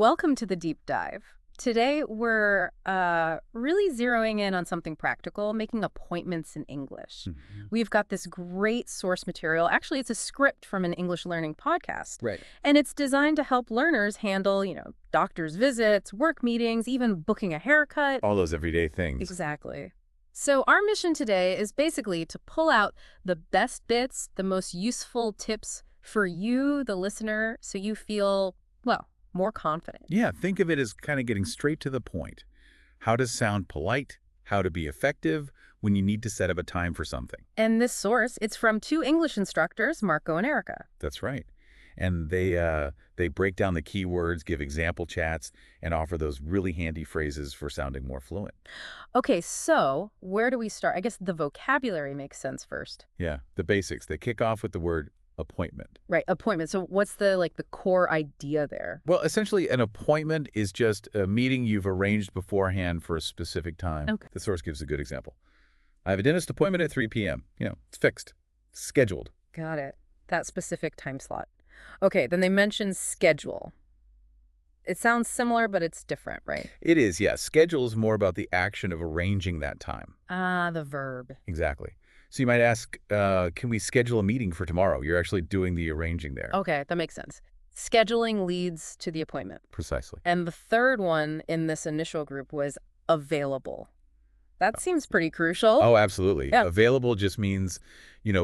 Welcome to the deep dive. Today, we're really zeroing in on something practical, making appointments in English. Mhm. We've got this great source material. Actually, it's a script from an English learning podcast, Right. and it's designed to help learners handle, doctor's visits, work meetings, even booking a haircut. All those everyday things. Exactly. So, our mission today is basically to pull out the best bits, the most useful tips for you, the listener, so you feel, well, more confident. Yeah, think of it as kind of getting straight to the point. How to sound polite, how to be effective when you need to set up a time for something. And this source, it's from two English instructors, Marco and Erica. That's right. And they break down the keywords, give example chats, and offer those really handy phrases for sounding more fluent. Okay, so where do we start? I guess the vocabulary makes sense first. Yeah, the basics. They kick off with the word appointment. Right, appointment. So what's the core idea there? Well, essentially, an appointment is just a meeting you've arranged beforehand for a specific time. Okay. The source gives a good example. I have a dentist appointment at 3 p.m. It's fixed, scheduled. Got it. That specific time slot. Okay, then they mention schedule. It sounds similar, but it's different, right? It is, yes. Schedule is more about the action of arranging that time. Ah, the verb. Exactly. So you might ask, can we schedule a meeting for tomorrow? You're actually doing the arranging there. Okay, that makes sense. Scheduling leads to the appointment. Precisely. And the third one in this initial group was available. That seems pretty crucial. Oh, absolutely. Yeah. Available just means,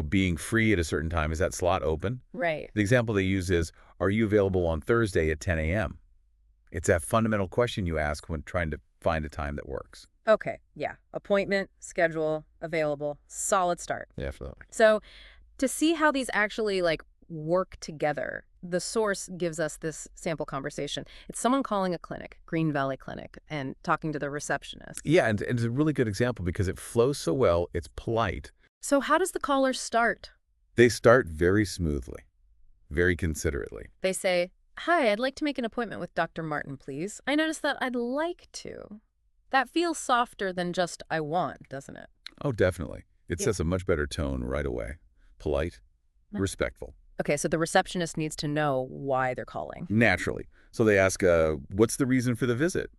being free at a certain time. Is that slot open? Right. The example they use is, are you available on Thursday at 10 a.m.? It's that fundamental question you ask when trying to find a time that works. Okay, yeah. Appointment, schedule, available, solid start. Definitely. So to see how these actually work together, the source gives us this sample conversation. It's someone calling a clinic, Green Valley Clinic, and talking to the receptionist. Yeah, and it's a really good example because it flows so well, it's polite. So how does the caller start? They start very smoothly, very considerately. They say, "Hi, I'd like to make an appointment with Dr. Martin, please. I noticed that I'd like to." That feels softer than just "I want," doesn't it? Oh, definitely. It Yeah. sets a much better tone right away. Polite, Mm. respectful, Okay, so the receptionist needs to know why they're calling. naturally. So they ask, what's the reason for the visit?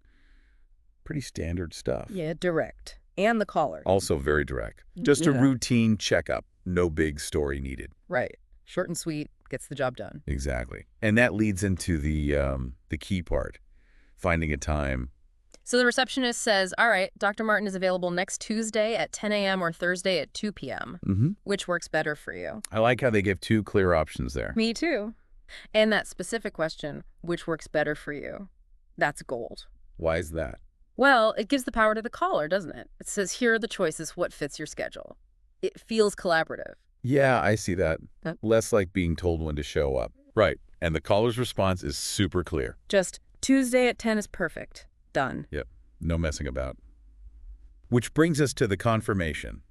Pretty standard stuff. Yeah, direct. And the caller. Also very direct. Just a Yeah. routine checkup. No big story needed. Right. Short and sweet, gets the job done. Exactly. And that leads into the key part, finding a time. So the receptionist says, "All right, Dr. Martin is available next Tuesday at 10 a.m. or Thursday at 2 p.m. Mm-hmm. Which works better for you?" I like how they give two clear options there. Me too. And that specific question, which works better for you? That's gold. Why is that? Well, it gives the power to the caller, doesn't it? It says, here are the choices, what fits your schedule. It feels collaborative. Yeah, I see that. Huh? Less like being told when to show up. Right. And the caller's response is super clear. Just Tuesday at 10 is perfect. Done. Yep. No messing about. Which brings us to the confirmation.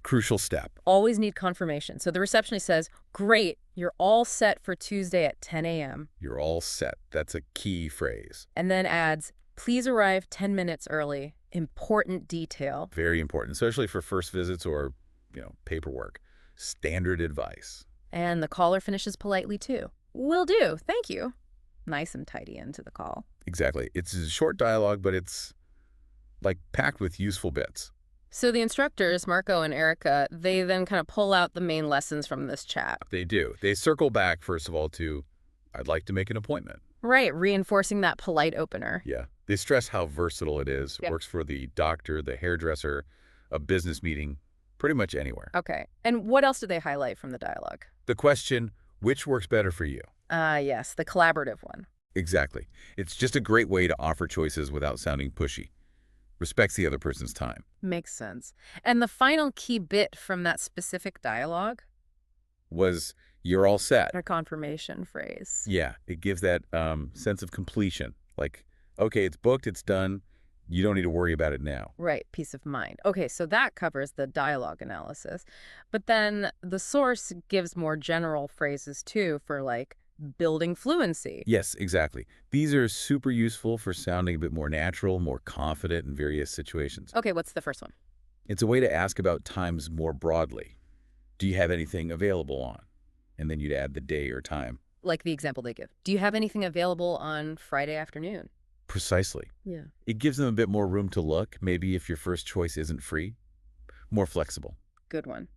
Crucial step. Always need confirmation. So the receptionist says, "Great, you're all set for Tuesday at 10 a.m." You're all set. That's a key phrase. And then adds, "Please arrive 10 minutes early. Important detail." Very important, especially for first visits or, paperwork. Standard advice. And the caller finishes politely too. "Will do. Thank you." Nice and tidy end to the call. Exactly. It's a short dialogue, but it's packed with useful bits. So the instructors, Marco and Erica, they then kind of pull out the main lessons from this chat. They do. They circle back, first of all, to, I'd like to make an appointment. Right, reinforcing that polite opener. Yeah. They stress how versatile it is. Yeah. It works for the doctor, the hairdresser, a business meeting, pretty much anywhere. Okay. And what else do they highlight from the dialogue? The question, which works better for you? Yes, the collaborative one. Exactly. It's just a great way to offer choices without sounding pushy. Respects the other person's time. Makes sense. And the final key bit from that specific dialogue? Was, you're all set. A confirmation phrase. Yeah, it gives that sense of completion. Like, okay, it's booked, it's done. You don't need to worry about it now. Right, peace of mind. Okay, so that covers the dialogue analysis. But then the source gives more general phrases too for building fluency. Yes, exactly. These are super useful for sounding a bit more natural, more confident in various situations. Okay, what's the first one? It's a way to ask about times more broadly. Do you have anything available on? And then you'd add the day or time like the example they give. Do you have anything available on Friday afternoon? Precisely. Yeah. It gives them a bit more room to look, maybe if your first choice isn't free. More flexible. Good one.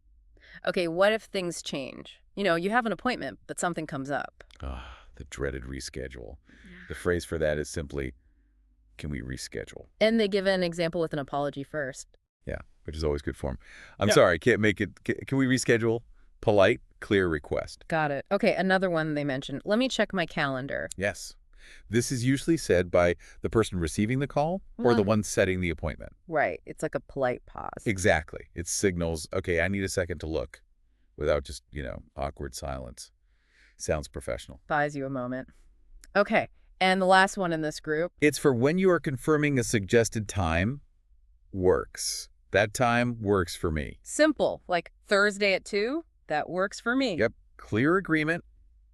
Okay, what if things change? You have an appointment, but something comes up. Ah, the dreaded reschedule. The phrase for that is simply, can we reschedule? And they give an example with an apology first. Yeah, which is always good form. I'm Yeah. sorry, can't make it. Can we reschedule? Polite, clear request. Got it. Okay, another one they mentioned. Let me check my calendar. Yes. This is usually said by the person receiving the call or the one setting the appointment. Right. It's like a polite pause. Exactly. It signals, okay, I need a second to look without just, awkward silence. Sounds professional. Buys you a moment. Okay, and the last one in this group. It's for when you are confirming a suggested time, works. That time works for me. Simple, like Thursday at 2, that works for me. Yep. Clear agreement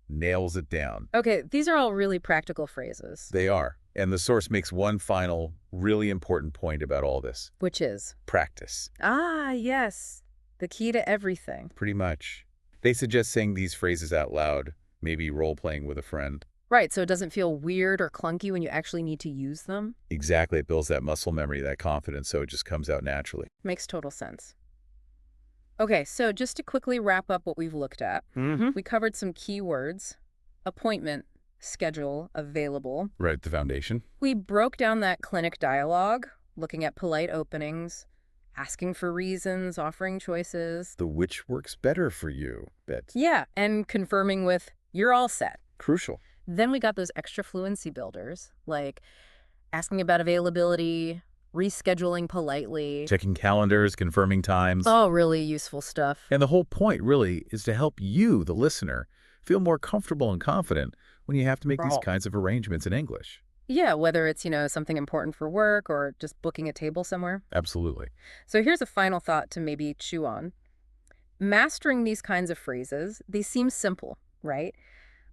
nails it down. Okay, these are all really practical phrases. They are. And the source makes one final, really important point about all this. Which is? Practice. Ah, yes. The key to everything. Pretty much. They suggest saying these phrases out loud, maybe role-playing with a friend. Right, so it doesn't feel weird or clunky when you actually need to use them. Exactly. It builds that muscle memory, that confidence, so it just comes out naturally. Makes total sense. Okay, so just to quickly wrap up what we've looked at, we covered some keywords: appointment, schedule, available. Right, the foundation. We broke down that clinic dialogue, looking at polite openings, asking for reasons, offering choices. The which works better for you bit. Yeah, and confirming with, you're all set. Crucial. Then we got those extra fluency builders, like asking about availability, rescheduling politely. Checking calendars, confirming times. Oh, really useful stuff. And the whole point, really, is to help you, the listener, feel more comfortable and confident when you have to make these kinds of arrangements in English. Yeah, whether it's, something important for work or just booking a table somewhere. Absolutely. So here's a final thought to maybe chew on. Mastering these kinds of phrases, they seem simple, right?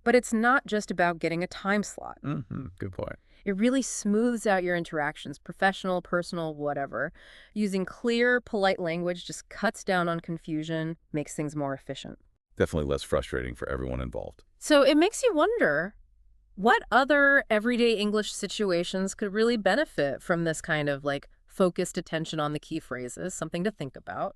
But it's not just about getting a time slot. Good point. It really smooths out your interactions, professional, personal, whatever. Using clear, polite language just cuts down on confusion, makes things more efficient. Definitely less frustrating for everyone involved. So it makes you wonder, what other everyday English situations could really benefit from this kind of focused attention on the key phrases? Something to think about.